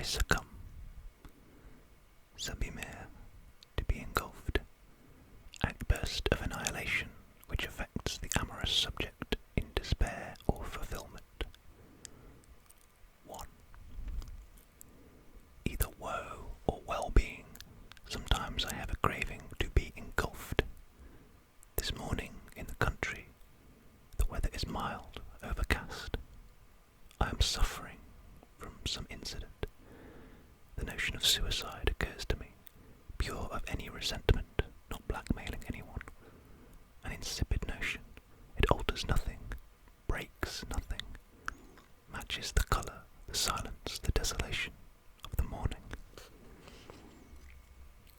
I succumb. S'abîmer, to be engulfed. Outburst of annihilation which affects the amorous subject in despair or fulfillment. 1. Either woe or well-being. Sometimes I have a craving to be engulfed. This morning in the country, the weather is mild, overcast. I am suffering from some incident. The notion of suicide occurs to me, pure of any resentment, not blackmailing anyone. An insipid notion. It alters nothing, breaks nothing, matches the colour, the silence, the desolation of the morning.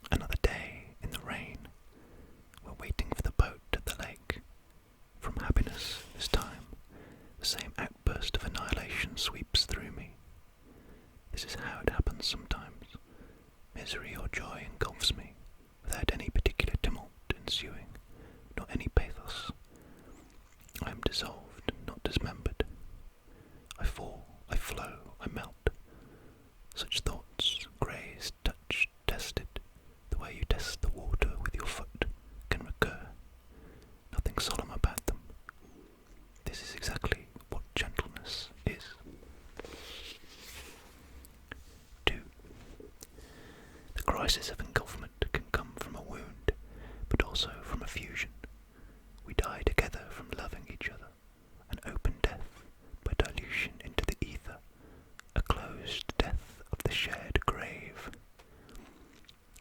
Another day in the rain. We're waiting for the boat at the lake. From happiness this time, the same outburst of annihilation sweeps through me. This is how it happens sometimes. Misery or joy engulfs me, without any particular tumult ensuing, nor any pathos. I am dissolved, not dismembered. I fall, I flow, I melt. Such thoughts, grazed, touched, tested, the way you test the water with your foot, can recur. Nothing solemn about them. This is exactly what gentleness is. 2. The crisis of engulfment can come from a wound, but also from a fusion. We die together from loving each other, an open death by dilution into the ether, a closed death of the shared grave.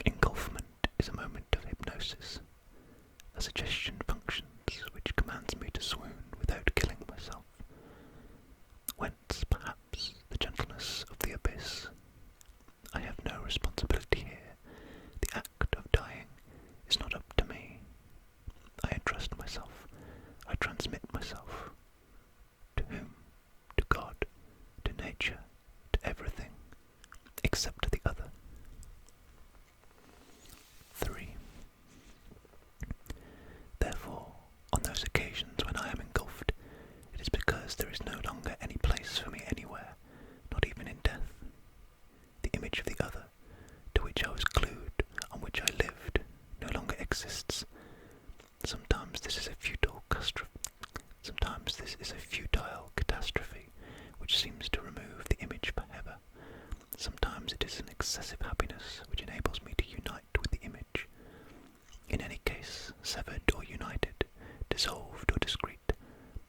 Engulfment is a moment of hypnosis. A suggestion functions which commands me to swoon without killing myself. Whence, perhaps, the gentleness of the abyss. I have no responsibility here. The act of dying is not up to me. I entrust myself. I transmit myself. To whom? To God, to nature, to everything, except to the other. 3. Therefore, on those occasions when I am engulfed, it is because there is no longer any place for me anywhere, not even in death. The image of the other, to which I was glued, on which I lived, no longer exists. Sometimes this is a futile catastrophe, which seems to remove the image forever. Sometimes it is an excessive happiness which enables me to unite with the image. In any case, severed or united, dissolved or discrete,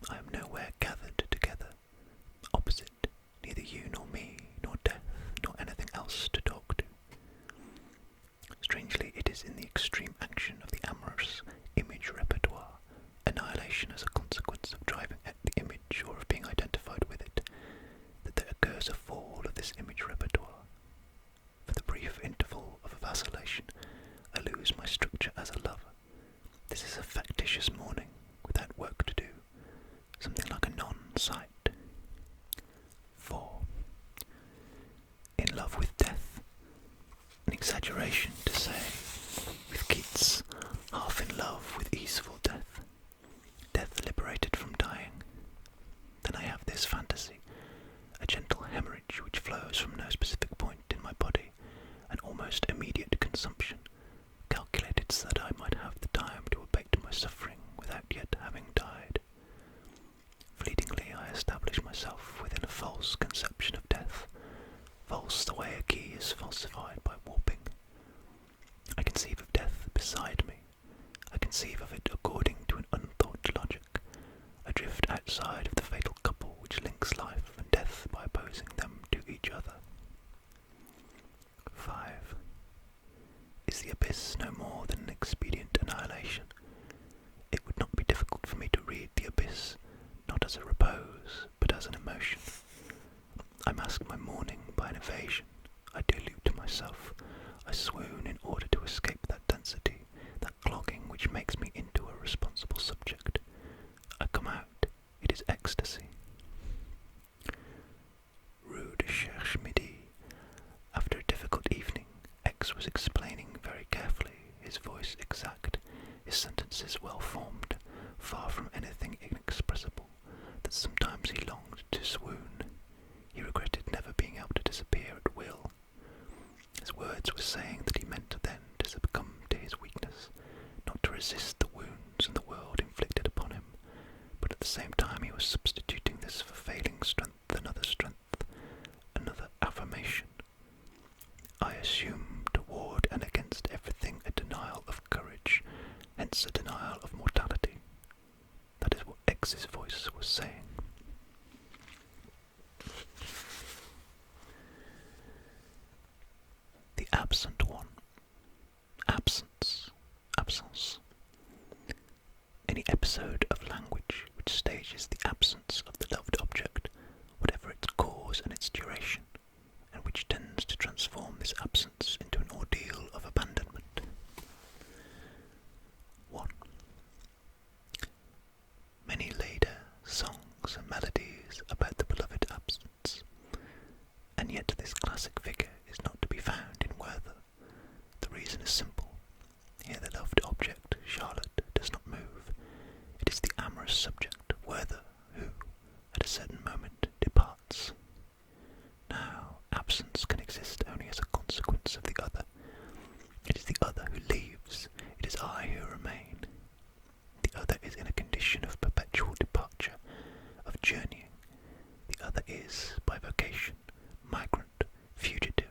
I am nowhere gathered together, opposite, neither you nor me, nor death, nor anything else to talk to. Strangely, it is in the extreme action of the amorous image repertoire, annihilation as a consequence of driving at the image or of being identified with it, that there occurs a fall of this image repertoire. For the brief interval of vacillation, I lose my structure as a lover. This is a factitious morning, without work to do, something like a non-sight. 4. In love with death. An exaggeration to say, with Keats, half in love with easeful death, death liberated from dying. Then I have this fantasy, a gentle hemorrhage which flows from no specific point in my body, an almost immediate consumption, calculated so that I might have the time to abate my suffering without yet having died. Fleetingly I establish myself within a false conception of death, false the way a key is falsified by warping. I conceive of death beside me. I conceive of it according to an unthought logic. I drift outside of the fatal couple which links life and death by opposing them to each other. 5. Is the abyss no more than an expedient annihilation? It would not be difficult for me to read the abyss, not as a repose, but as an emotion. I mask my mourning by an evasion. I delude myself. I swoon in order to escape that density, that clogging which makes me into a responsible subject. I come out. It is ecstasy. Rue de Cherche Midi. After a difficult evening, X was explaining very carefully, his voice exact, his sentences well formed, far from anything inexpressible, that sometimes he longed to swoon. He regretted never being able to disappear at will, episode of language which stages the absence of the loved object, whatever its cause and its duration, and which tends to transform this absence into an ordeal of abandonment. 1. Many later songs and melodies about the beloved absence, and yet this classic figure is not to be found in Werther. The reason is simple. Here the loved object, Charlotte, does not move. It is the amorous subject, Werther, who, at a certain moment, departs. Now, absence can exist only as a consequence of the other. It is the other who leaves. It is I who remain. The other is in a condition of perpetual departure, of journeying. The other is, by vocation, migrant, fugitive.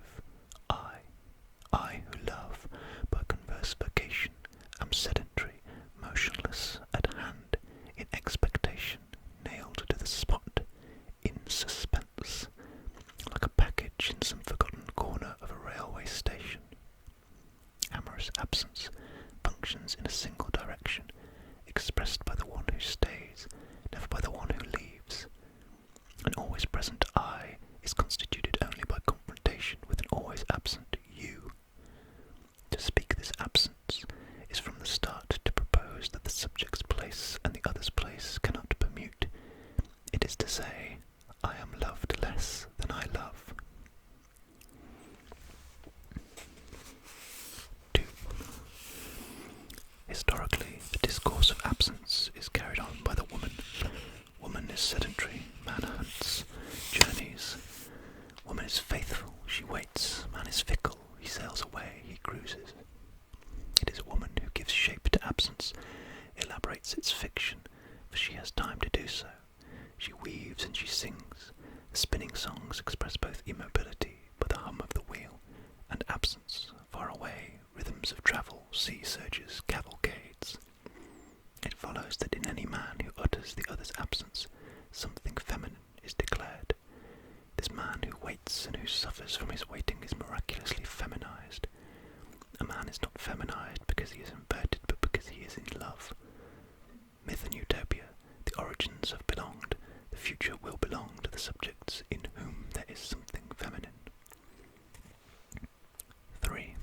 I who love, by converse vocation, am sedentary, motionless, at hand, in expectation, nailed to the spot, in suspense, like a package in some forgotten corner of a railway station. Amorous absence functions in a single direction, expressed by the one who stays, never by the one who leaves. An always present I is constituted only by confrontation with an always absent you. To speak this absence is from the start to propose that the subject's place and the other's place cannot permute. It is to say, I am loved less than I love. 2. Historically, the discourse of absence is carried on by the woman. Woman is sedentary, man hunts, journeys. Woman is faithful, she waits. Man is fickle, he sails away, he cruises. It is a woman who gives shape to absence, elaborates its fiction, for she has time to do so. She weaves and she sings. The spinning songs express both immobility by the hum of the wheel, and absence, far away, rhythms of travel, sea surges, cavalcades. It follows that in any man who utters the other's absence, something feminine is declared. This man who waits and who suffers from his waiting is miraculously feminized. A man is not feminized because he is inverted, but because he is in love. Myth and utopia, the origins have belonged, the future will belong to the subjects in whom there is something feminine. 3.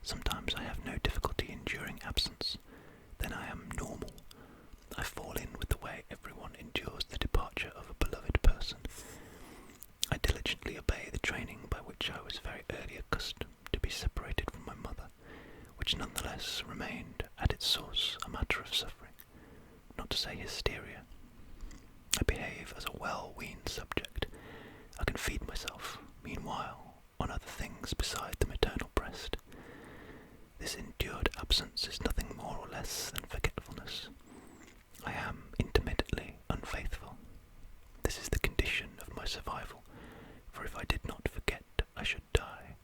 Sometimes I have no difficulty enduring absence. Then I am normal. I fall in with the way everyone endures the departure of a beloved person. I diligently obey the training by which I was very early accustomed to be separated from my mother, which nonetheless remained at its source a matter of suffering, not to say hysteria. I behave as a well-weaned subject. I can feed myself, meanwhile, on other things beside the maternal breast. This endured absence is nothing more or less than forgetfulness. I am intermittently unfaithful. This is the condition of my survival, for if I did not forget, I should die.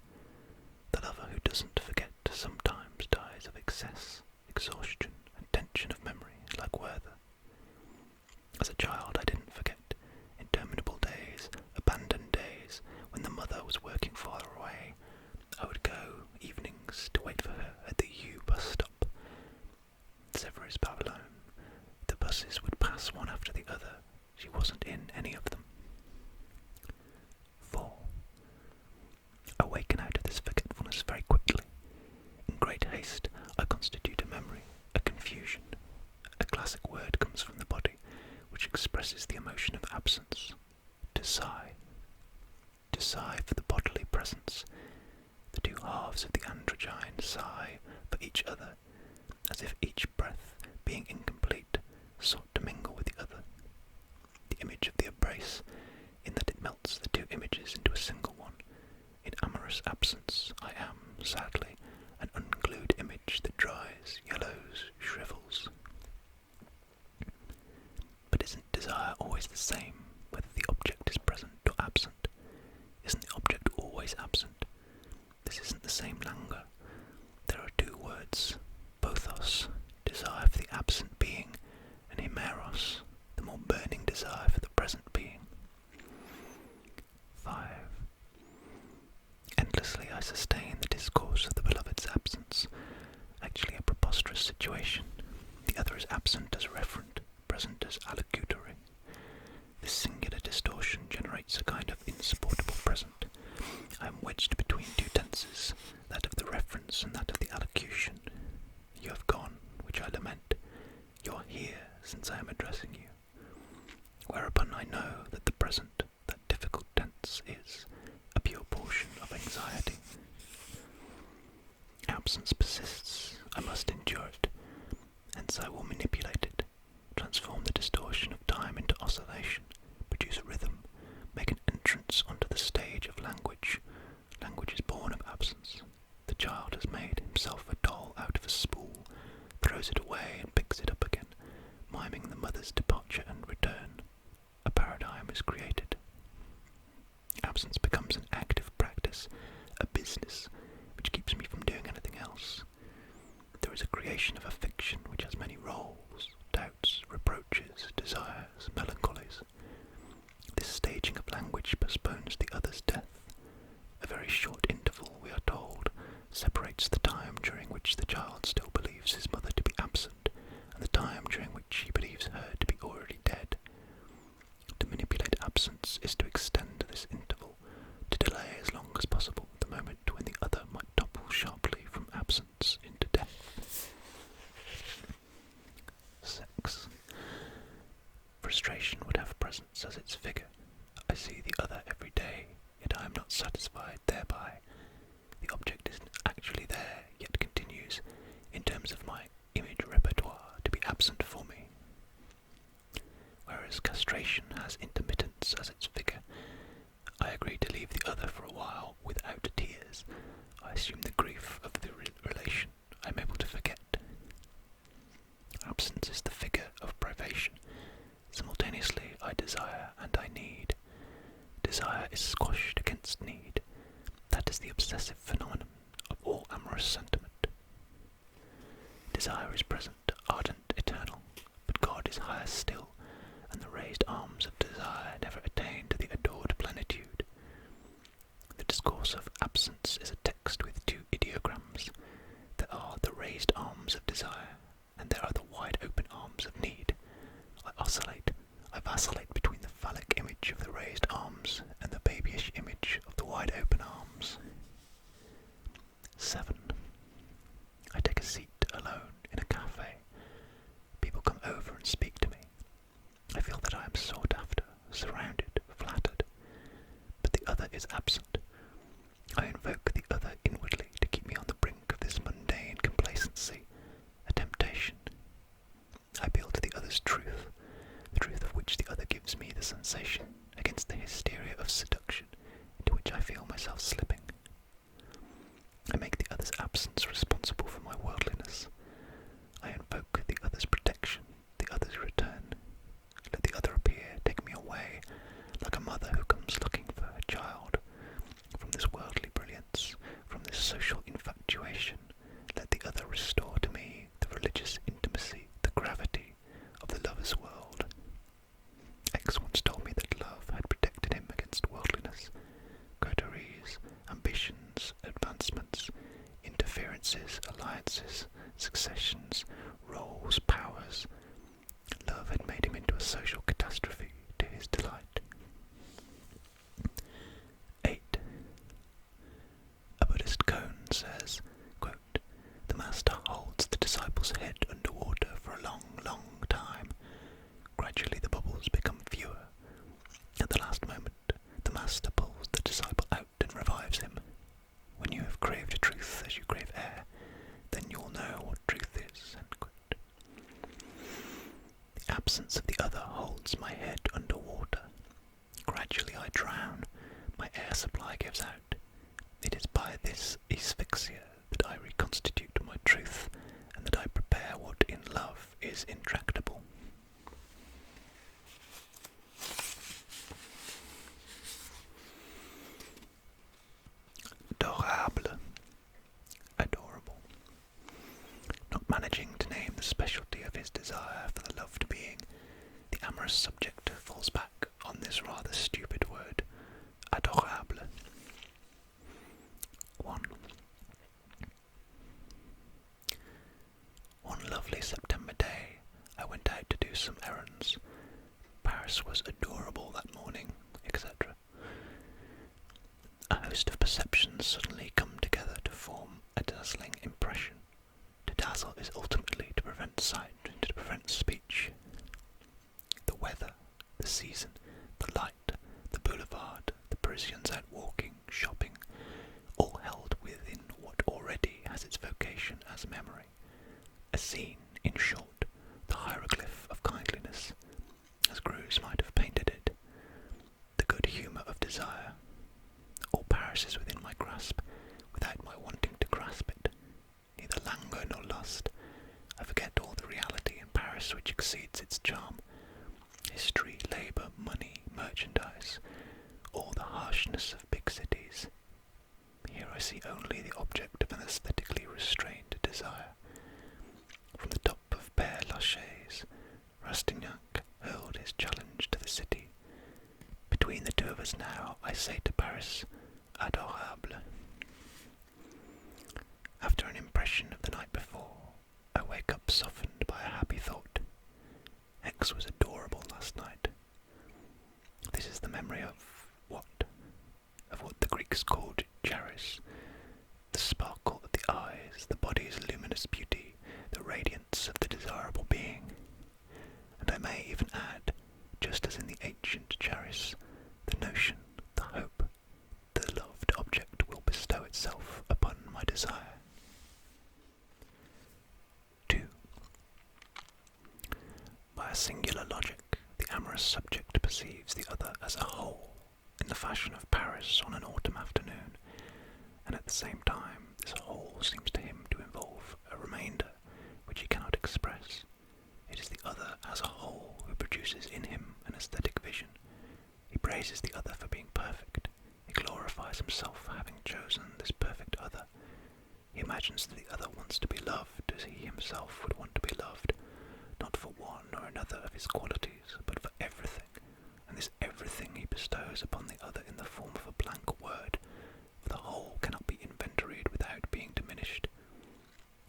The lover who doesn't forget sometimes dies of excess, exhaustion, and tension of memory, like Werther. As a child, I didn't forget. Interminable days, abandoned days, when the mother was working far away, I would go evenings to wait for her at the U bus stop. Sèvres Babylone. The buses would pass one after the other. She wasn't in any of them. 4. Awaken out of this forgetfulness very quickly. In great haste, I constitute a memory, a confusion. A classic word comes from the body, which expresses the emotion of absence. To sigh. To sigh for the bodily presence. The two halves of the androgyne sigh for each other, as if each breath, being incomplete, sought to mingle with the other. The image of the embrace, in that it melts the two images into a single one. In amorous absence, I am, sadly, an unglued image that dries, yellows, shrivels. But isn't desire always the same, whether the object is present or absent? Isn't the object always absent? This isn't the same languor. There are two words, bothos, desire for the absent being, and himeros, the more burning desire for the present being. 5. Endlessly I sustain the discourse of the beloved's absence, actually a preposterous situation. The other is absent as referent, present as allocutory. This singular distortion generates a kind of insupportable present. I am wedged between two tenses, that of the reference and that of the allocution. You have gone, which I lament. You are here, since I am addressing you. Whereupon I know that the present, that difficult tense, is a pure portion of anxiety. Absence persists. I must endure it. Hence I will manipulate it, transform the distortion of time into oscillation, produce a rhythm, make an entrance onto the stage of language. Language is born of absence. The child has made himself a doll out of a spool, throws it away and picks it up again, miming the mother's departure and return. A paradigm is created. Absence becomes an active practice, a business, which keeps me from doing anything else. There is a creation of a fiction which has many roles, doubts, reproaches, desires, melancholies. This staging of language postpones the other's death. A very short interval, we are told, separates the time during which the child still believes his mother to be absent, and the time during which he believes her to be already dead. To manipulate absence is to extend this interval, to delay as long as possible the moment when the other might topple sharply from absence into death. 6. Frustration would have presence as its figure. I see the other every day, yet I am not satisfied thereby. The object isn't actually there, yet continues, in terms of my image repertoire, to be absent for me. Whereas castration has intermittence as its figure, I agree to leave the other for a while without tears. I assume the grief of the relation I am able to forget. Absence is the figure of privation. Simultaneously I desire and I need. Desire is squashed against need. That is the obsessive phenomenon of all amorous sentiment. Desire is present, ardent, eternal, but God is higher still, and the raised arms of desire never attain to the adored plenitude. The discourse of absence is a text with two ideograms. There are the raised arms of desire, and there are the wide open arms of need. I vacillate between the phallic image of the raised arms and the babyish image of the wide open arms. 7. I take a seat alone in a cafe. People come over and speak to me. I feel that I am sought after, surrounded, flattered. But the other is absent. I invoke the other inwardly to keep me on the brink of this mundane complacency, a temptation. I appeal to the other's truth, the truth of which the other gives me the sensation, against the hysteria of seduction into which I feel myself slipping. I make the other's absence responsible for my worldliness. I invoke the other's protection, the other's return. Let the other appear, take me away, like a mother who comes looking for her child. From this worldly brilliance, from this social infatuation, let the other restore to me the religious intimacy, the gravity of the lover's world. X once told me that love had protected him against worldliness, coteries, ambitions, advancements, interferences, alliances, successions, roles, powers. Love had made him into a social catastrophe to his delight. 8. A Buddhist koan says, quote, "The master holds the disciple's head under water for a long, long time. Gradually the bubbles become fewer. At the last moment, the master pulls the disciple out and revives him. When you have craved truth as you crave air, then you will know what truth is." End quote. The absence of the other holds my head under water. Gradually I drown. My air supply gives out. It is by this asphyxia that I reconstitute my truth, and that I prepare what in love is intractable. Adorable. Adorable. Not managing to name the specialty of his desire for the loved being, the amorous subject falls back on this rather stupid word, adorable. 1. One lovely September day, host of perceptions suddenly come together to form a dazzling impression. To dazzle is ultimately to prevent sight, to prevent speech. The weather, the season, the light, the boulevard, the Parisians out walking, shopping, all held within what already has its vocation as memory. A scene, in short, the hieroglyph of kindliness, as Greuze might have painted it. The good humour of desire. All Paris is within my grasp, without my wanting to grasp it. Neither languor nor lust. I forget all the reality in Paris which exceeds its charm. History, labour, money, merchandise, all the harshness of big cities. Here I see only the object of an aesthetically restrained desire. From the top of Père Lachaise, Rastignac hurled his challenge to the city. Between the two of us now, I say to Paris, adorable. After an impression of the night before, I wake up softened by a happy thought. X was adorable last night. This is the memory of what? Of what the Greeks called charis, the sparkle of the eyes, the body's luminous beauty, the radiance of the desirable being. And I may even add, just as in the ancient charis, the notion, the hope, that the loved object will bestow itself upon my desire. 2. By a singular logic, the amorous subject perceives the other as a whole, in the fashion of Paris on an autumn afternoon, and at the same time this whole seems to him to involve a remainder which he cannot express. It is the other as a whole who produces in him an aesthetic vision. He praises the other for being perfect. He glorifies himself for having chosen this perfect other. He imagines that the other wants to be loved as he himself would want to be loved, not for one or another of his qualities, but for everything, and this everything he bestows upon the other in the form of a blank word, for the whole cannot be inventoried without being diminished.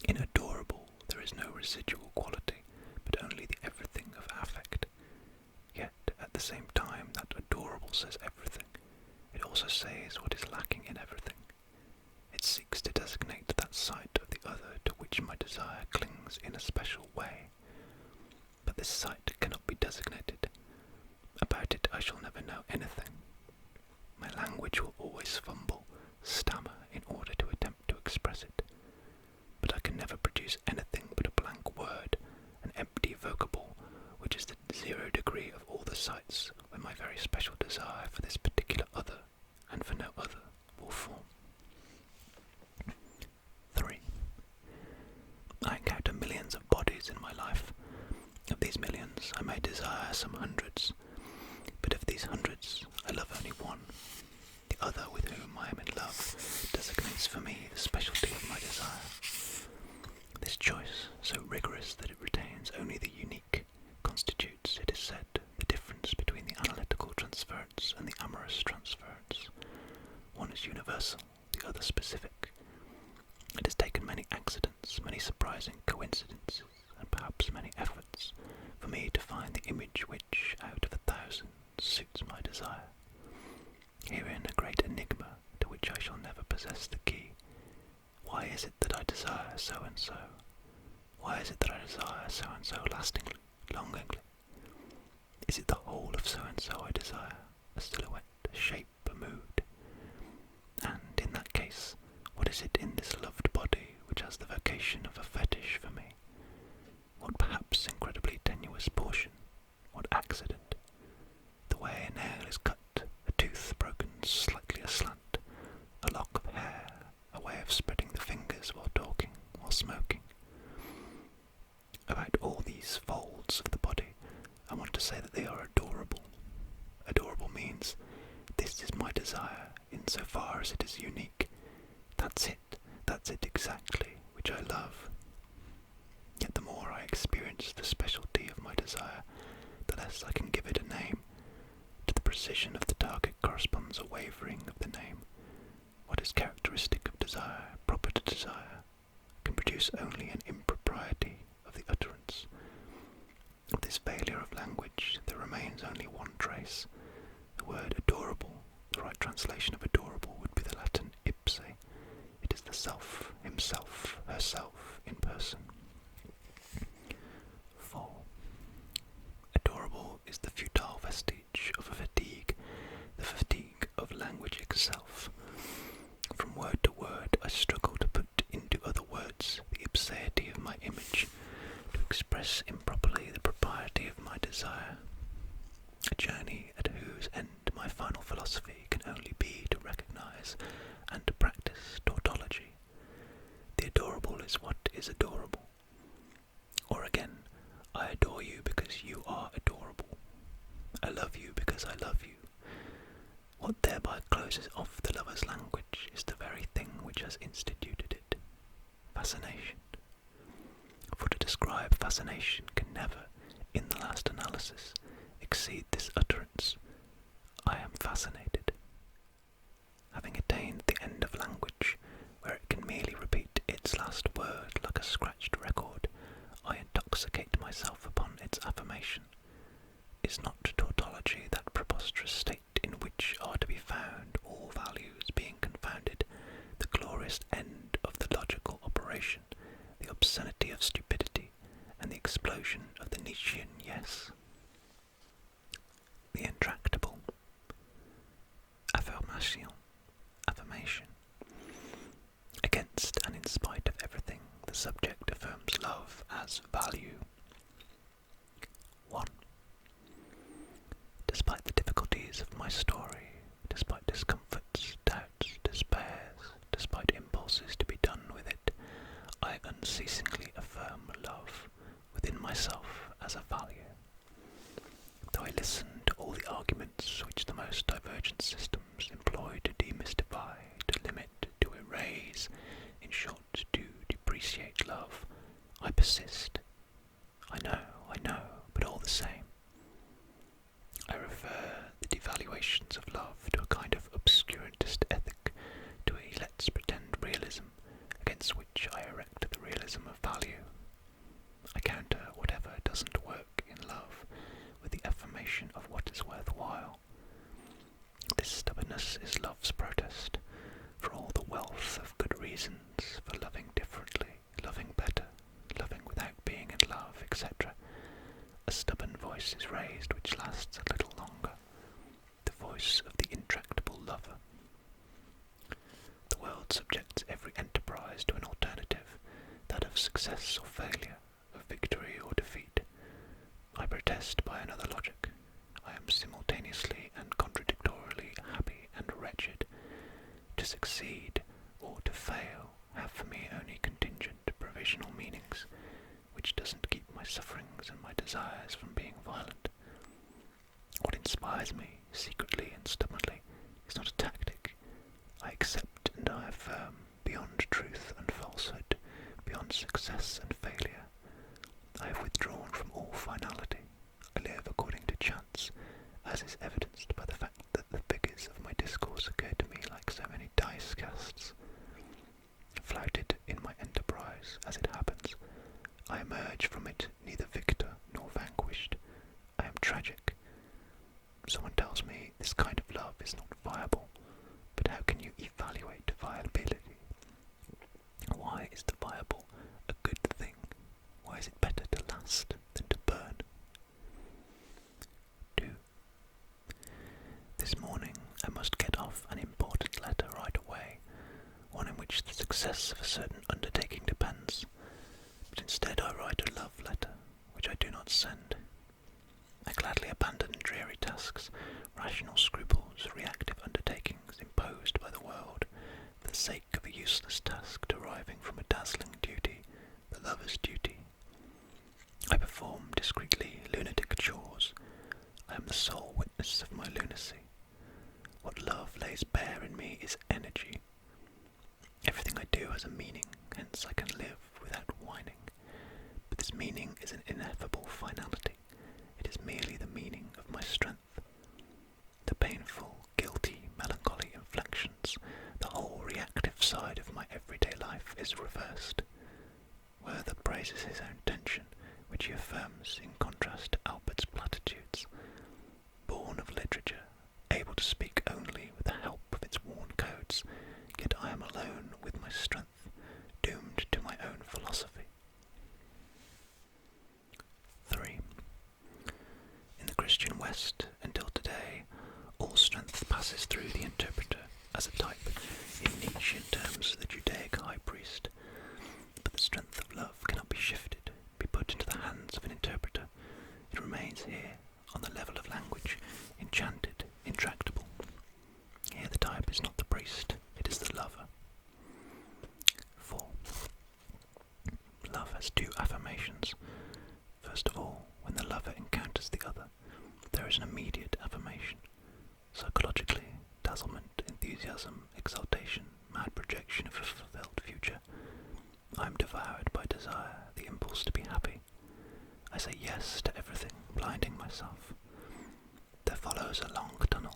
In adorable there is no residual quality, but only the everything of affect. Yet, at the same time that adorable says everything, it also says what is lacking in everything. It seeks to designate that side of the other to which my desire clings in a special way. But this site cannot be designated. About it I shall never know anything. My language will always fumble, stammer in order to attempt to express it. But I can never produce anything but a blank word, an empty vocable, which is the 0 degree of all the sites where my very special desire for this particular other, and for no other, will form. 3. I encounter millions of bodies in my life. Of these millions, I may desire some hundreds, but of these hundreds, I love only one. The other with whom I am in love designates for me the specialty of my desire. This choice, so rigorous that it retains only the unique, constitutes, it is said, the difference between the analytical transference and the amorous transference. One is universal, the other specific. It has taken many accidents, many surprising coincidences, and perhaps many efforts, for me to find the image which, out of 1,000, suits my desire. Herein a great enigma, to which I shall never possess the key. Why is it that I desire so and so? Why is it that I desire so and so lastingly, longingly? Is it the whole of so and so I desire, a silhouette, a shape, a mood? And in that case, what is it in this loved body which has the vocation of a fetish for me? What perhaps incredibly tenuous portion? What accident? The way a nail is cut, a tooth broken slightly aslant, a lock of hair, a way of spreading the fingers while talking, while smoking. About all these folds of the body, I want to say that they are adorable. Adorable means, this is my desire, in so far as it is unique. That's it exactly, which I love. Yet the more I experience the specialty of my desire, the less I can give it a name. To the precision of the target corresponds a wavering of the name. What is characteristic of desire, proper to desire, can produce only an impropriety of the utterance. Of this failure of language there remains only one trace. The word adorable, the right translation of adorable would be the self, herself, in person. 4. Adorable is the futile vestige of a fatigue, the fatigue of language itself. From word to word I struggle to put into other words the absurdity of my image, to express improperly the propriety of my desire. A journey at whose end my final philosophy can only be to recognize and to practice tautology. The adorable is what is adorable. Or again, I adore you because you are adorable. I love you because I love you. What thereby closes off the lover's language is the very thing which has instituted it, fascination. For to describe fascination can never, in the last analysis, exceed this utterance: I am fascinated. Having attained the end of language, where it can merely repeat its last word like a scratched record, I intoxicate myself upon its affirmation. Is not tautology that preposterous state in which are to be found, all values being confounded, the glorious end of the logical operation, the obscenity of stupidity, and the explosion of the Nietzschean yes? The intractable. Affirmation. Against and in spite of everything, the subject affirms love as value. 1. Despite the difficulties of my story, despite discomforts, doubts, despairs, despite impulses to be done with it, I unceasingly affirm love within myself as a value. Though I listen to all the arguments which the most divergent systems employ to demystify, to limit, to erase, in short, to depreciate love, I persist. I know, but all the same. I refer the devaluations of love to a kind of obscurantist ethic, to a let's pretend realism, against which I erect the realism of value. I counter whatever doesn't work in love with the affirmation of what is worthwhile. This stubbornness is love's protest, for all the wealth of good reasons for loving differently, loving better, loving without being in love, etc. A stubborn voice is raised which lasts a little longer, the voice of the intractable lover. The world subjects every enterprise to an alternative, that of success or failure, of victory or defeat. I protest by another logic. I am simultaneously and contradictorily happy and wretched. To succeed or to fail have for me only contingent, provisional meanings, which doesn't keep my sufferings and my desires from being violent. What inspires me, secretly and stubbornly, is not a tactic. I accept and I affirm, beyond truth and falsehood, beyond success and failure. I have withdrawn from all finality. I live according to chance, as is evidenced by the fact that the figures of my discourse occur to me like so many dice casts. Flouted in my enterprise, as it happens, I emerge from it neither victor nor vanquished. I am tragic. Someone tells me this kind of love is not viable, but how can you evaluate viability? Why is the viable a good thing? Why is it better to last than to burn? 2. This morning I must get off an important letter right away, one in which the success of a certain undertaking depends, but instead I write a love letter, which I do not send. I gladly abandon dreary tasks, rational scruples, reactive undertakings imposed by the world, for the sake of a useless task deriving from a dazzling duty, the lover's duty. I perform discreetly lunatic chores. I am the sole witness of my lunacy. What love lays bare in me is energy. Everything I do has a meaning, hence I can live without whining. But this meaning is an ineffable finality. It is merely the meaning of my strength. The painful, guilty, melancholy inflections, the whole reactive side of my everyday life is reversed. Werther praises his own tension, which he affirms in contrast to Albert's platitudes. Born of literature, able to speak only with the help of its worn codes, yet I am alone with my strength, doomed dazzlement, enthusiasm, exaltation, mad projection of a fulfilled future. I am devoured by desire, the impulse to be happy. I say yes to everything, blinding myself. There follows a long tunnel.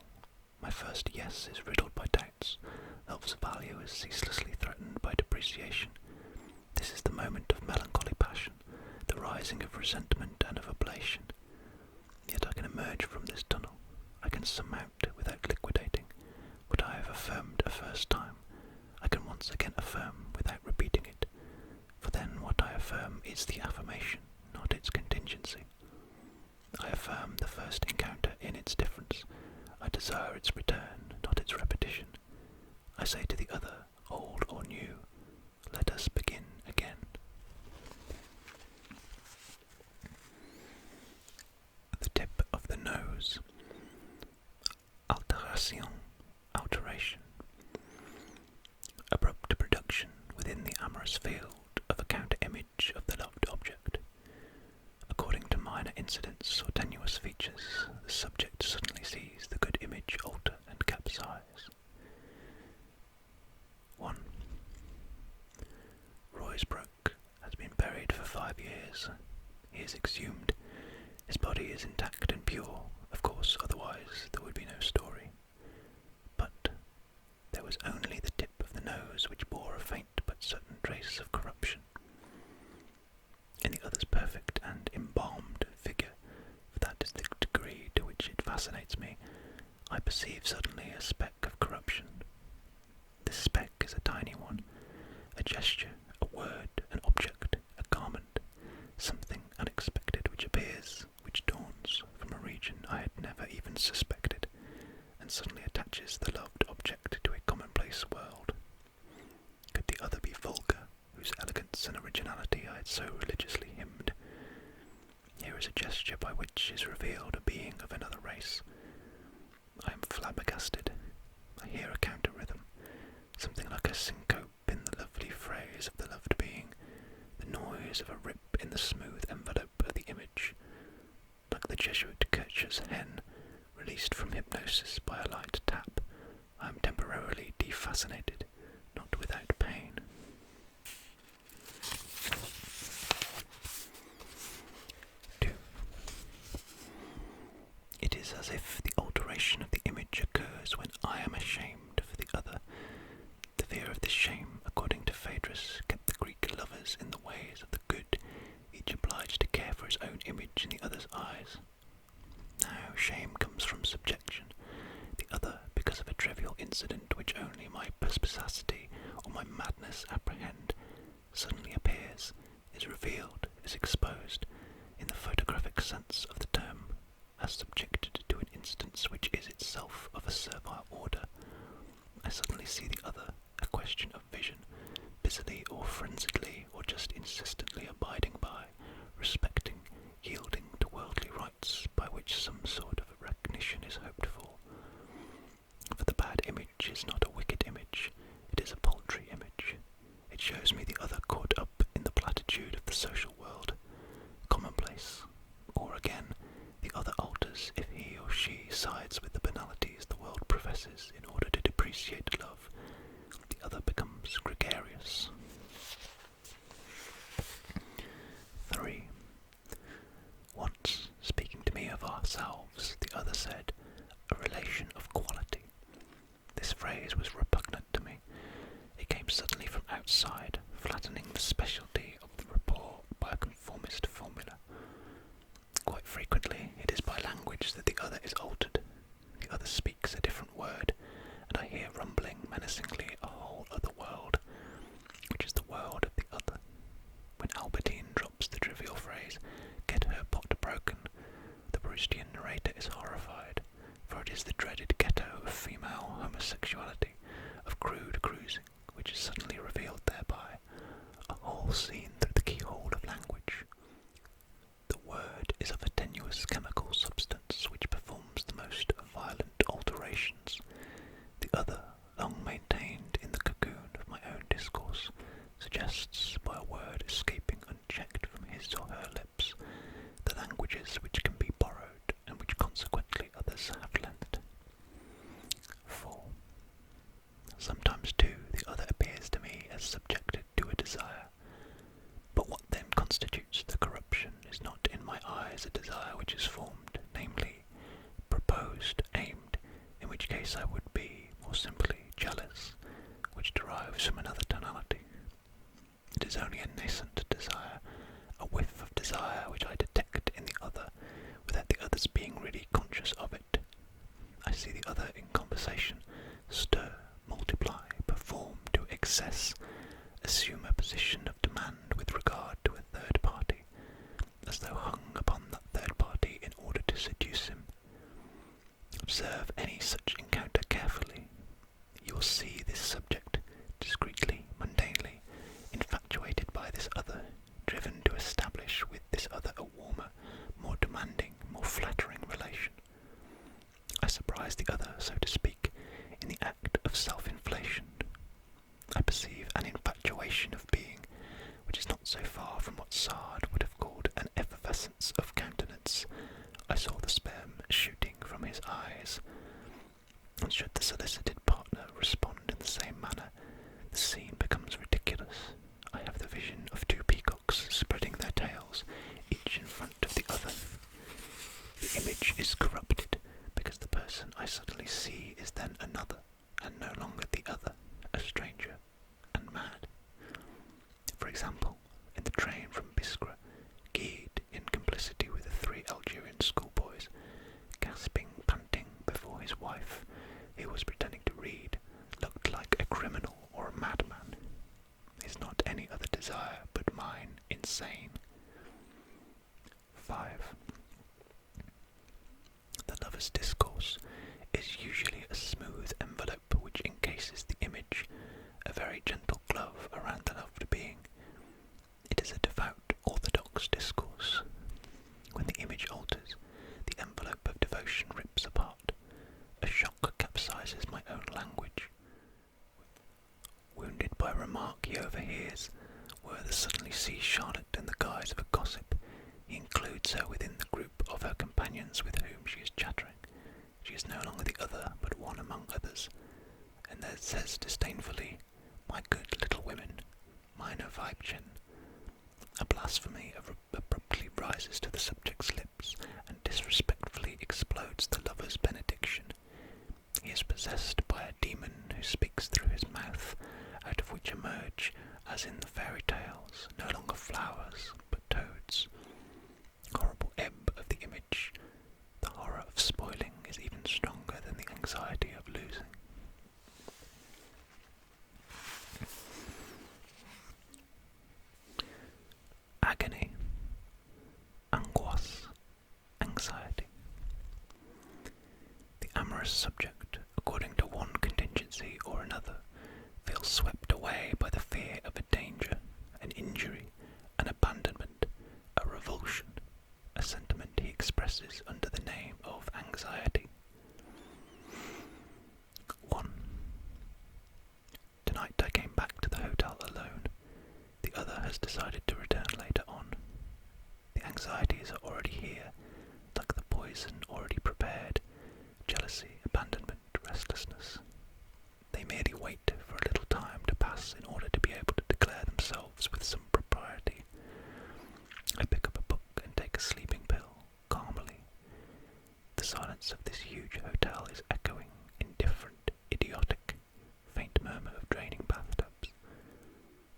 My first yes is riddled by doubts. Love's value is ceaselessly threatened by depreciation. This is the moment of melancholy passion, the rising of resentment and of oblation. Yet I can emerge from this tunnel. I can surmount without liquidating what I have affirmed a first time. I can once again affirm without repeating it, for then what I affirm is the affirmation, not its contingency. I affirm the first encounter in its difference. I desire its return, not its repetition. I say to the other, old or new, let us begin again. The tip of the nose. Alteration, alteration. Abrupt production within the amorous field of a counter-image of the loved object. According to minor incidents or tenuous features, the subject suddenly sees the good image alter and capsize. 1. Ruysbroek has been buried for 5 years. He is exhumed. His body is intact and pure. Of course, otherwise there would be no story. But there was only the tip of the nose which bore a faint but certain trace of corruption. In the other's perfect and embalmed figure, for that is the degree to which it fascinates me, I perceive suddenly a speck of corruption. This speck is a tiny one, a gesture, a word, an object, a garment, something unexpected which appears, which dawns from a region I had never even suspected, and suddenly attaches the loved object to a commonplace world. Could the other be vulgar, whose elegance and originality I had so religiously hymned? Here is a gesture by which is revealed a being of another race. I am flabbergasted. I hear a counter-rhythm, something like a syncope in the lovely phrase of the loved being, the noise of a rip in the smooth envelope of the image, like the Jesuit Kircher's hen, released from hypnosis by a light tap. I am temporarily defascinated, not without pain. 2. It is as if the alteration of the image occurs when I am ashamed for the other. The fear of this shame, according to Phaedrus, kept the Greek lovers in the ways of the good, each obliged to care for his own image in the other's eyes. Now shame comes from subjection, the other because of a trivial incident which only my perspicacity or my madness apprehend, suddenly appears, is revealed, is exposed, in the photographic sense of the term, as subjected to an instance which is itself of a servile order. I suddenly see the other, a question of vision, busily or frenziedly or just insistently abiding by, respecting, yielding to worldly rights by which some sort of recognition is hoped for. For the bad image is not a wicked image, it is a paltry image. It shows me the other caught up in the platitude of the social world, commonplace. Or again, the other alters if he or she sides with the banalities the world professes in order to depreciate love. The other becomes gregarious. 3. Once, speaking to me of ourselves, the other said, a relation of quality. This phrase was repugnant to me. It came suddenly from outside, flattening the specialty of the rapport by a conformist formula. Quite frequently, it is by language that the other is altered. The other speaks a different word, and I hear rumbling menacingly a whole other world, which is the world of the other. When Albertine drops the trivial phrase, "Get her pot broken," the Proustian narrator is horrified, for it is the dreaded ghetto of female homosexuality, of crude cruising, which is suddenly revealed thereby, a whole scene through the keyhole of language. The word is of a tenuous chemical substance which performs the most violent alterations. The other, long maintained in the cocoon of my own discourse, suggests by a word escaping unchecked from his or her lips the languages which can be borrowed and which consequently others have lent. 4. case I would be, more simply, jealous, which derives from another tonality. It is only a nascent desire, a whiff of desire which I detect in the other, without the other's being really conscious of it. I see the other in conversation, stir, multiply, perform to excess, assume a position of demand with regard to a third party, as though hung upon that third party in order to seduce him. Observe any such encounter carefully. You will see this subject, discreetly, mundanely, infatuated by this other, driven to establish with this other a warmer, more demanding, more flattering relation. I surprise the other, so to speak, in the act of self-inflation. I perceive an infatuation of being, which is not so far from what Sard would have called an effervescence of countenance. I saw the sperm shooting from his eyes, and should the solicited partner respond in the same manner, the scene becomes ridiculous. I have the vision of two peacocks spreading their tails, each in front of the other. The image is corrupted, because the person I suddenly see is then another, and no longer the other, a stranger, and mad. For example, in the train from Biskra, Gide, in complicity with the 3 Algerian schoolboys, gasping, panting before his wife, who was pretending to read, looked like a criminal or a madman. Is not any other desire but mine insane? 5. The lover's discourse is usually a smooth envelope which encases the image, a very gentle glove around the loved being. It is a devout, orthodox discourse. When the image alters, the envelope of devotion rips apart. A shock capsizes my own language. Wounded by a remark he overhears, Werther suddenly sees Charlotte in the guise of a gossip. He includes her within the group of her companions with whom she is chattering. She is no longer the other, but one among others, and then says disdainfully, "My good little women, meine Weibchen." A blasphemy abruptly rises to the subject's lips, and disrespectfully explodes the lover's benediction. He is possessed by a demon who speaks through his mouth, out of which emerge, as in the fairy tales, no longer flowers, but toads. Horrible ebb of the image. The horror of spoiling is even stronger than the anxiety of losing. Agony, angoisse, anxiety. The amorous subject, according to one contingency or another, feels swept away by the fear of a danger, an injury, an abandonment, a revulsion, a sentiment he expresses under the name of anxiety. 1. Tonight I came back to the hotel alone. The other has decided to return later on. The anxieties are already here, like the poison already prepared. Jealousy, abandonment, restlessness. They merely wait for a little time to pass in order to be able to declare themselves with some propriety. I pick up a book and take a sleeping pill, calmly. The silence of this huge hotel is echoing, indifferent, idiotic, faint murmur of draining bathtubs.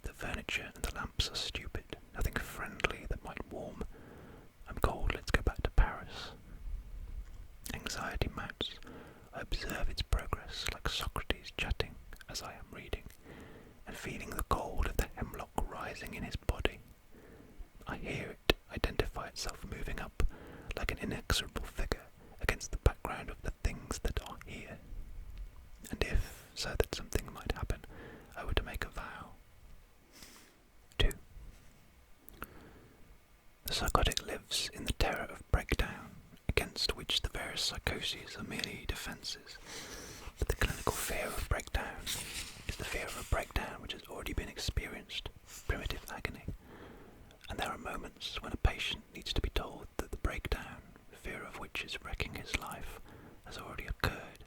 The furniture and the lamps are stupid, nothing friendly that might warm. I'm cold, let's go back to Paris. Anxiety mounts. I observe its progress like Socrates chatting as I am reading, and feeling the cold of the hemlock rising in his body. I hear it identify itself moving up like an inexorable figure against the background of the things that are here. And if, so that something might happen, I were to make a vow. 2. The psychotic lives in the terror of breakdown, against which the various psychoses are merely defences. But the clinical fear of breakdown is the fear of a breakdown which has already been experienced, primitive agony. And there are moments when a patient needs to be told that the breakdown, fear of which is wrecking his life, has already occurred.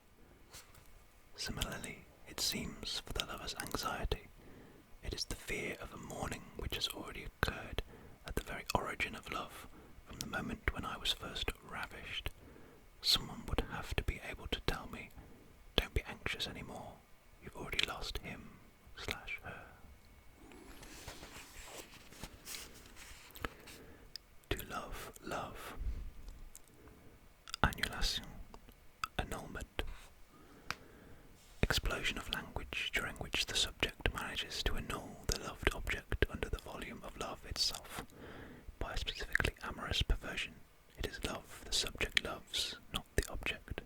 Similarly, it seems for the lover's anxiety, it is the fear of a mourning which has already occurred at the very origin of love, from the moment when I was first ravished. Someone would have to be able to tell me, explosion of language during which the subject manages to annul the loved object under the volume of love itself, by a specifically amorous perversion. It is love the subject loves, not the object.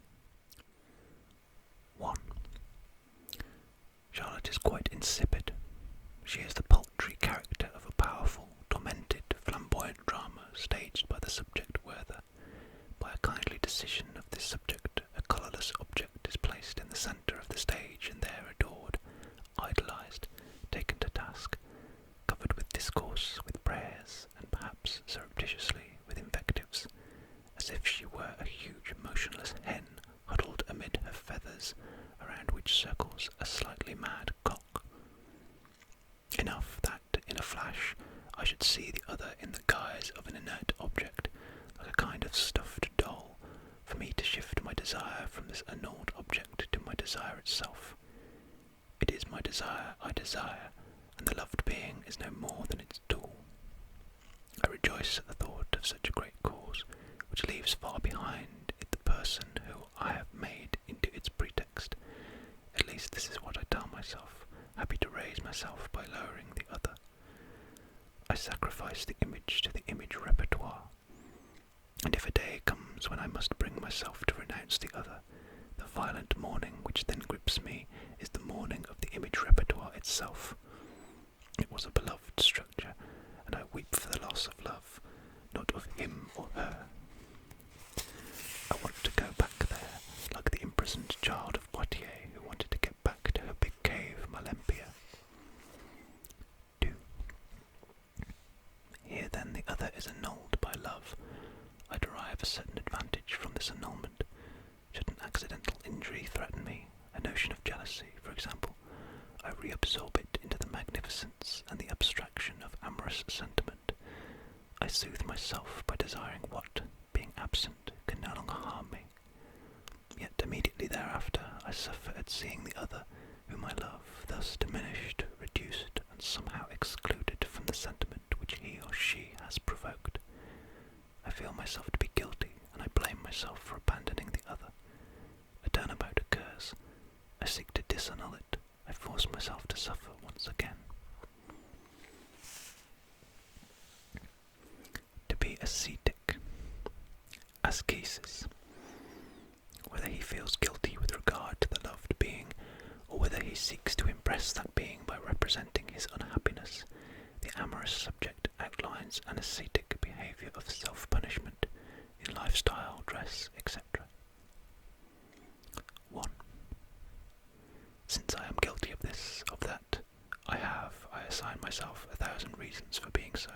1. Charlotte is quite insipid. She is the paltry character of a powerful, tormented, flamboyant drama staged by the subject Werther. By a kindly decision of this subject, a colourless object is placed in the centre of the stage and there adored, idolised, taken to task, covered with discourse, with prayers, and perhaps surreptitiously with invectives, as if she were a huge motionless hen huddled amid her feathers, around which circles a slightly mad cock. Enough that, in a flash, I should see the other in the guise of an inert object, like a kind of stuffed doll, for me to shift my desire from this annulled object to my desire itself. It is my desire I desire, and the loved being is no more than its tool. I rejoice at the thought of such a great cause, which leaves far behind it the person who I have made into its pretext. At least this is what I tell myself, happy to raise myself by lowering the other. I sacrifice the image to the image repertoire, and if a day comes when I must bring myself to renounce the other, the violent mourning which then grips me is the mourning of the image repertoire itself. It was a beloved structure, and I weep for the loss of love, not of him or her. I want to go back there, like the imprisoned child of Poitiers who wanted to get back to her big cave, Malempia. 2. Here then the other is annulled by love. I derive a certain advantage from this annulment. Should an accidental injury threaten me, a notion of jealousy, for example, I reabsorb it into the magnificence and the abstraction of amorous sentiment. I soothe myself by desiring what, being absent, can no longer harm me. Yet immediately thereafter I suffer at seeing the other, whom I love, thus diminished, reduced, and somehow excluded from the sentiment which he or she has provoked. I feel myself to be guilty, and I blame myself for abandoning the other. A turnabout occurs. I seek to disannul it. I force myself to suffer once again. To be ascetic. Ascesis. Whether he feels guilty with regard to the loved being, or whether he seeks to impress that being by representing his unhappiness, the amorous subject outlines an ascetic behaviour of self-punishment in lifestyle, dress, etc. 1. Since I am guilty of this, of that, I assign myself 1,000 reasons for being so.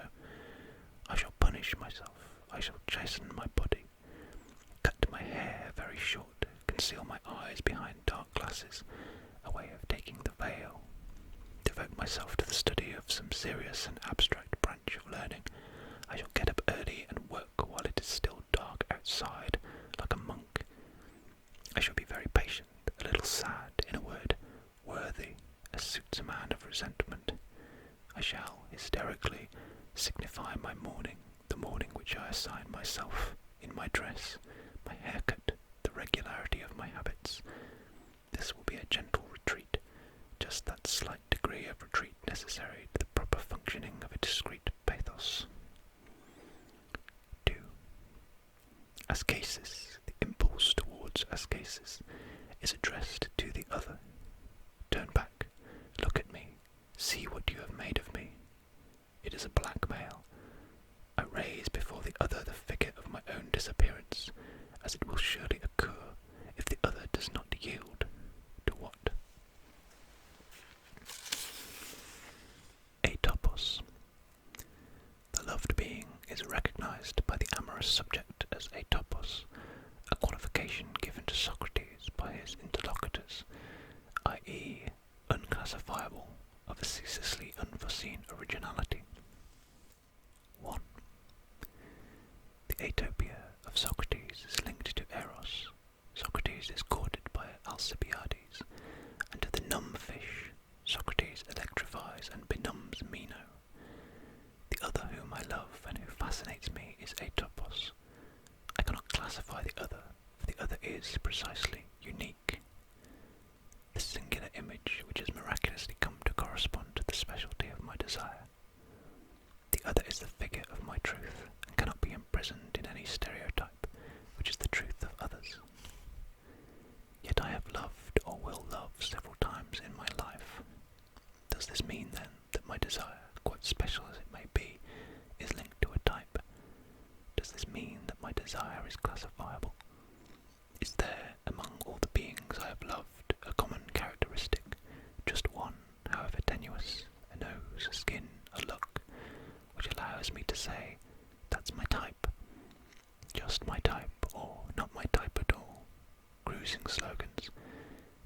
I shall punish myself, I shall chasten my body, cut my hair very short, conceal my eyes behind dark glasses, a way of taking the veil, devote myself to the study of some serious and abstract branch of learning. I shall get up early and work while it is still dark outside, like a monk. I shall be very patient, a little sad, in a word, worthy, as suits a man of resentment. I shall, hysterically, signify my mourning, the mourning which I assign myself, in my dress, my haircut, the regularity of my habits. This will be a gentle retreat, just that slight degree of retreat necessary to the proper functioning of a discreet pathos. 2. Ascesis, the impulse towards ascesis, is addressed to the other. Turn back, look at me, see what you have made of me. It is a blackmail. I raise before the other the figure of my own disappearance, as it will surely occur if the other does not yield. To what? Atopos. The loved being is recognized by the amorous subject as atopos, a qualification given to Socrates by his interlocutors, i.e., unclassifiable, of a ceaselessly unforeseen originality. 1. The atopia of Socrates is linked to Eros. Socrates is courted by Alcibiades, and to the numb fish, Socrates electrifies and benumbs Meno. The other whom I love and who fascinates me is Atopos. I cannot classify the other, for the other is, precisely, unique. The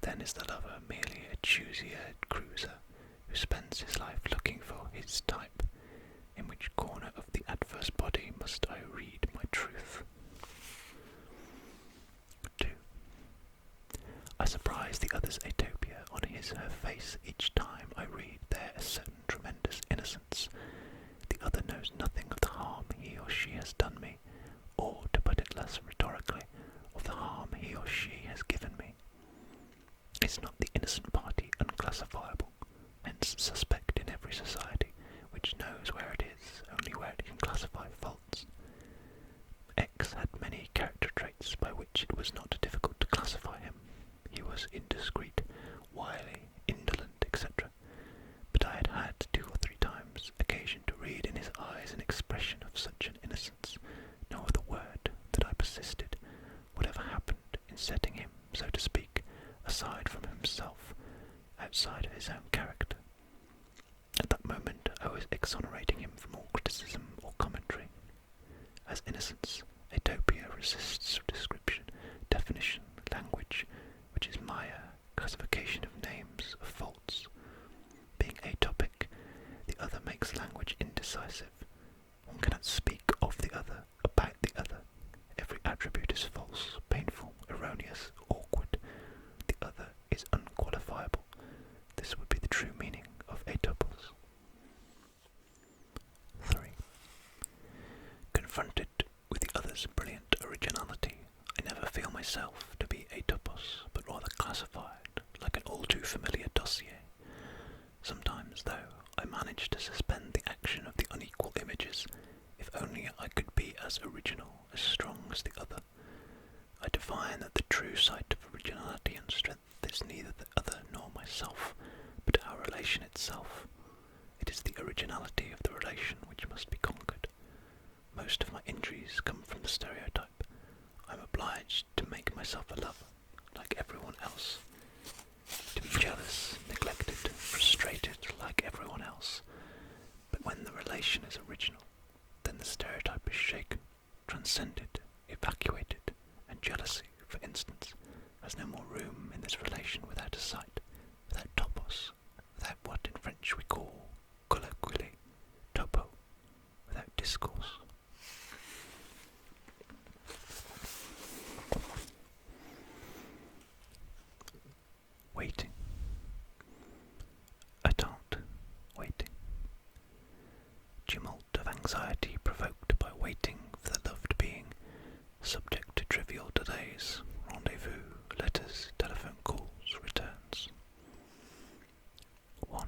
Then is the lover merely a choosy-eared cruiser who spends his life looking for his type? In which corner of the adverse body must I read my truth? 2. I surprise the other's atopia on his/her face each time I read there a certain tremendous innocence. The other knows nothing of the harm he or she has done me, or, to put it less rhetorically, of the harm he or she has given me. Is not the innocent party unclassifiable, hence suspect in every society, which knows where it is, only where it can classify faults? X had many character traits by which it was not difficult to classify him. He was indiscreet, wily, indolent, etc. But I had had 2 or 3 times occasion to read in his eyes an expression of such an innocence, no other word, that I persisted, whatever happened, in setting him, so to speak, aside from himself, outside of his own character. At that moment I was exonerating him from all criticism or commentary. As innocence, Atopia resists description, definition, language, which is Maya, classification of names, of faults. Being atopic, the other makes language indecisive. One cannot speak of the other, about the other. Every attribute is false, painful, erroneous, awkward. The other is unqualifiable. This would be the true meaning of atopos. 3. Confronted with the other's brilliant originality, I never feel myself to be atopos, but rather classified, like an all too familiar dossier. Sometimes, though, I manage to suspend the action of the unequal images, if only I could be as original, as strong as the other. I divine that the true sight of originality and strength is neither the other nor myself, but our relation itself. It is the originality of the relation which must be conquered. Most of my injuries come from the stereotype. I am obliged to make myself a lover, like everyone else, to be jealous, neglected, frustrated, like everyone else. But when the relation is original, then the stereotype is shaken, transcended, evacuated, and jealousy, for instance, has no more room in this relation without a sight, without topos, without what in French we call, colloquially, topo, without discourse. Waiting. Attente, waiting. Tumult of anxiety provoked by waiting for the loved being, subject to trivial delays, rendezvous, letters, telephone calls, returns. 1.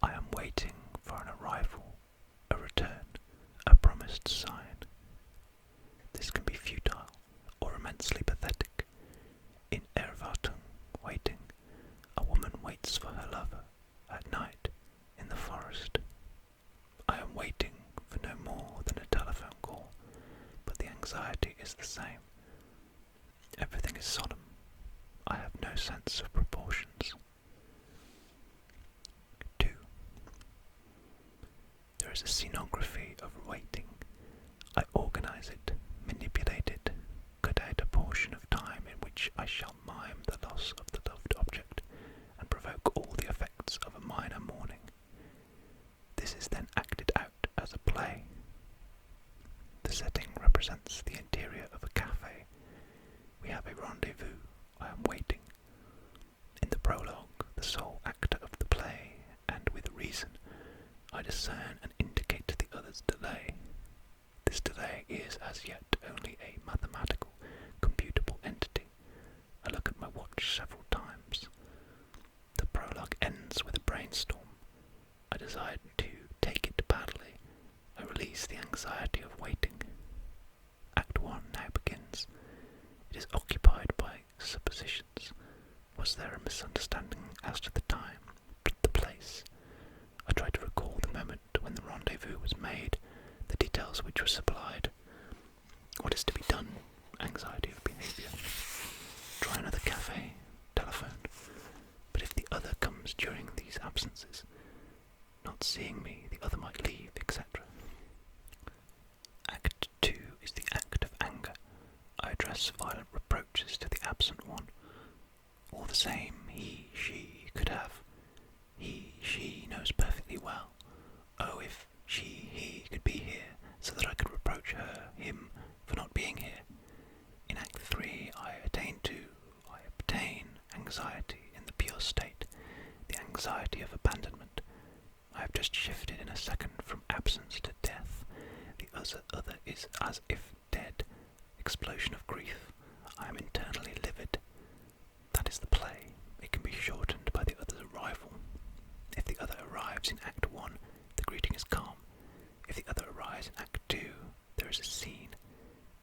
I am waiting for an arrival, a return, a promised sign. This can be futile or immensely pathetic. In Erwartung, waiting, a woman waits for her lover at night in the forest. I am waiting for no more than a telephone call, but the anxiety is the same. Everything is solemn. I have no sense of proportions. 2. There is a scenography of waiting. I organize it, manipulate it, cut out a portion of time in which I shall mime the loss of the loved object, and provoke all the effects of a minor mourning. This is then acted out as a play. The setting represents the interior of a cafe. We have a rendezvous. I am waiting. In the prologue, the sole actor of the play, and with reason, I discern and indicate the other's delay. This delay is as yet only a mathematical, computable entity. I look at my watch several times. The prologue ends with a brainstorm. I decide to take it badly. I release the anxiety of waiting. Act 1 now begins. It is occupied by suppositions. Was there a misunderstanding as to the time, the place? I try to recall the moment when the rendezvous was made, the details which were supplied. What is to be done? Anxiety of behaviour. Try another cafe, telephone. But if the other comes during these absences, not seeing me, the other might leave, etc. Act 2 is the act of anger. I address violent reproaches to the absent one. same he, she could have. He, she knows perfectly well. Oh, if she, he could be here, so that I could reproach her, him, for not being here. In Act 3 I obtain anxiety in the pure state, the anxiety of abandonment. I have just shifted in a second from absence to death. The other is as if dead. Explosion of grief. I am internally livid. That is the play. It can be shortened by the other's arrival. If the other arrives in Act 1, the greeting is calm. If the other arrives in Act 2, there is a scene.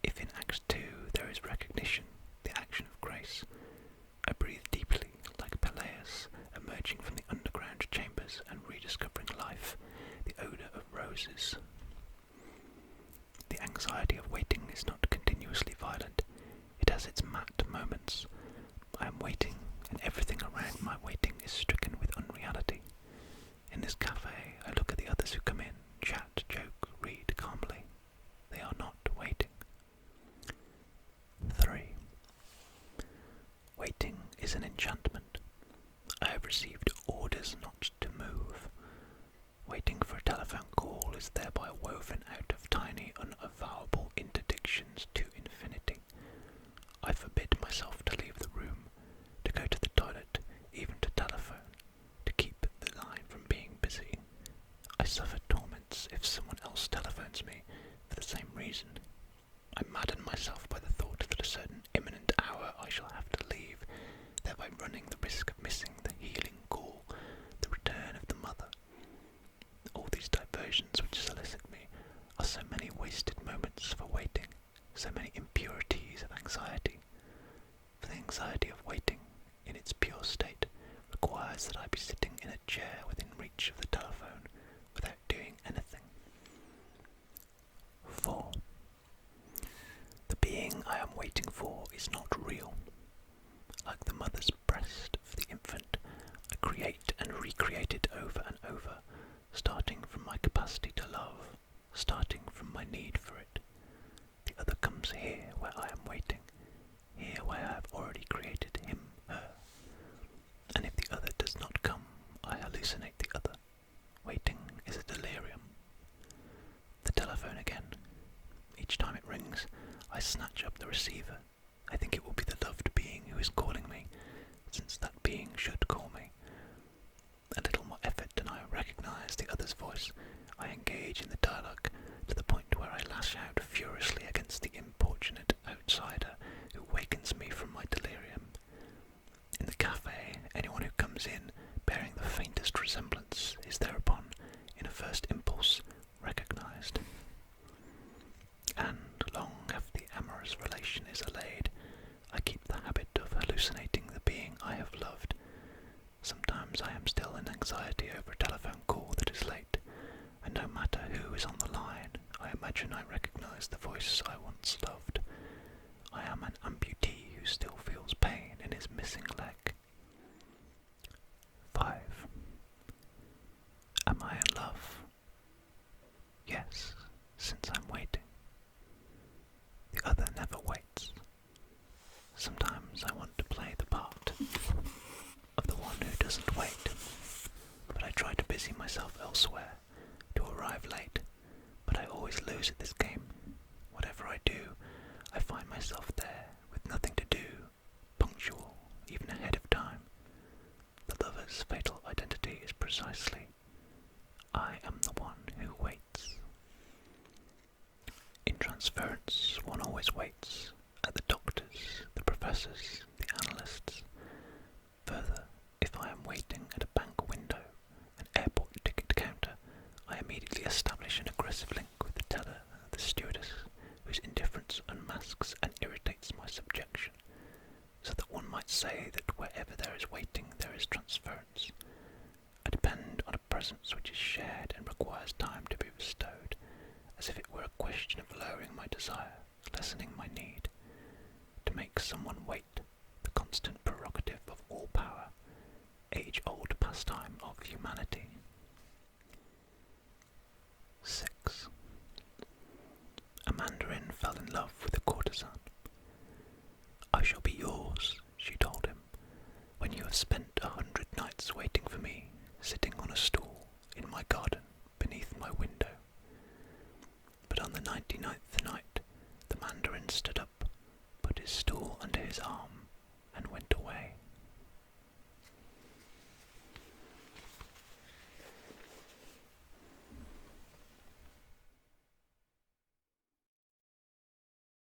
If in Act 2 there is recognition, the action of grace. I breathe deeply, like Peleus, emerging from the underground chambers and rediscovering life, the odour of roses. The anxiety of waiting is not continuously violent. It has its mat moments. I am waiting, and everything around my waiting is stricken with unreality. In this cafe, I look at the others who come in, chat, joke, read calmly. They are not waiting. 3. Waiting is an enchantment. I have received orders not to move. Waiting for a telephone call is thereby woven out of tiny, unavowable interdictions to infinity. I forbid myself to leave the room, to go to the toilet, even to telephone, to keep the line from being busy. I suffer torments if someone else telephones me for the same reason. I madden myself by the thought that at a certain imminent hour I shall have to leave, thereby running the risk of missing the healing call, the return of the mother. All these diversions which solicit me are so many wasted moments for waiting, so many impurities of anxiety. For the anxiety of waiting, in its pure state, requires that I be sitting in a chair within reach of the telephone, without doing anything. 4. The being I am waiting for is not real. Like the mother's breast for the infant, I create and recreate it over and over, starting from my capacity to love, starting from my need for it. The other comes here where I am waiting, here where I have already created him, her. And if the other does not come, I hallucinate the other. Waiting is a delirium. The telephone again. Each time it rings, I snatch up the receiver. I think it will be the loved being who is calling me, since that being should call me. A little more effort and I recognize the other's voice. I engage in the dialogue to the point where I lash out furiously against the importunate outsider who wakens me from my delirium. In the cafe, anyone who comes in bearing the faintest resemblance is thereupon, in a first impulse, recognized. And long after the amorous relation is allayed, I keep the habit of hallucinating the being I have loved. Sometimes I am still in anxiety over a telephone call that is late, and no matter who is on the line, I imagine I recognize the voice I once loved. I am an amputee who still feels pain in his missing leg. 5. Am I in love? Yes, since I'm waiting. The other never waits. Sometimes I want to play the part of the one who doesn't wait, but I try to busy myself elsewhere, to arrive late, but I always lose at this game. Whatever I do, I find myself there, with nothing to do, punctual, even ahead of time. The lover's fatal identity is precisely, I am the one who waits. In transference, one always waits, at the doctors, the professors, the analysts. Further, if I am waiting at a bank window, an airport ticket counter, I immediately establish an aggressive link with the teller and the stewardess, whose indifference unmasks and irritates my subjection, so that one might say that wherever there is waiting, there is transference. I depend on a presence which is shared and requires time to be bestowed, as if it were a question of lowering my desire, lessening my need. To make someone wait, the constant prerogative of all power, age-old pastime of humanity. 6. A mandarin fell in love with a